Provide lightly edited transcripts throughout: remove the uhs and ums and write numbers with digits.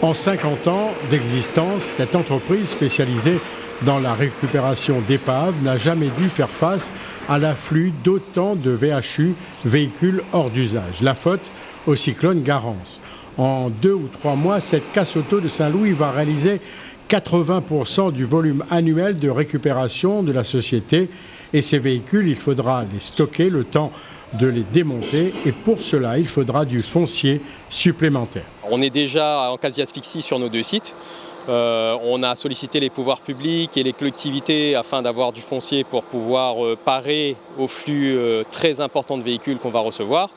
En 50 ans d'existence, cette entreprise spécialisée dans la récupération d'épaves n'a jamais dû faire face à l'afflux d'autant de VHU, véhicules hors d'usage. La faute au cyclone Garance. En 2 ou 3 mois, cette casse auto de Saint-Louis va réaliser 80% du volume annuel de récupération de la société. Et ces véhicules, il faudra les stocker le temps de les démonter et pour cela, il faudra du foncier supplémentaire. On est déjà en quasi-asphyxie sur nos 2 sites. On a sollicité les pouvoirs publics et les collectivités afin d'avoir du foncier pour pouvoir parer au flux très important de véhicules qu'on va recevoir,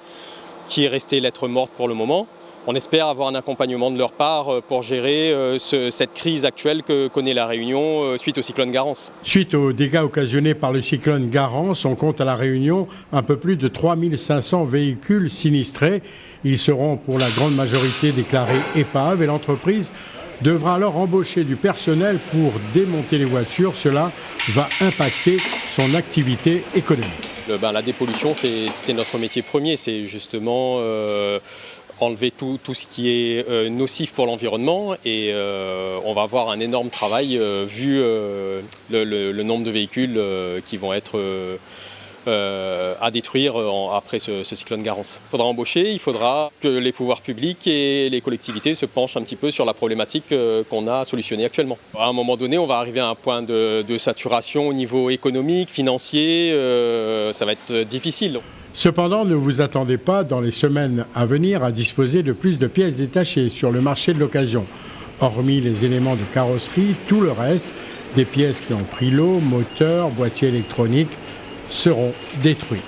qui est resté lettre morte pour le moment. On espère avoir un accompagnement de leur part pour gérer cette crise actuelle que connaît la Réunion suite au cyclone Garance. Suite aux dégâts occasionnés par le cyclone Garance, on compte à la Réunion un peu plus de 3500 véhicules sinistrés. Ils seront pour la grande majorité déclarés épaves et l'entreprise devra alors embaucher du personnel pour démonter les voitures. Cela va impacter son activité économique. La dépollution, c'est notre métier premier, c'est justement enlever tout ce qui est nocif pour l'environnement et on va avoir un énorme travail vu le nombre de véhicules qui vont être à détruire après ce cyclone Garance. Il faudra embaucher, il faudra que les pouvoirs publics et les collectivités se penchent un petit peu sur la problématique qu'on a à solutionner actuellement. À un moment donné, on va arriver à un point de saturation au niveau économique, financier, ça va être difficile. Cependant, ne vous attendez pas dans les semaines à venir à disposer de plus de pièces détachées sur le marché de l'occasion. Hormis les éléments de carrosserie, tout le reste, des pièces qui ont pris l'eau, moteurs, boîtiers électroniques, seront détruits.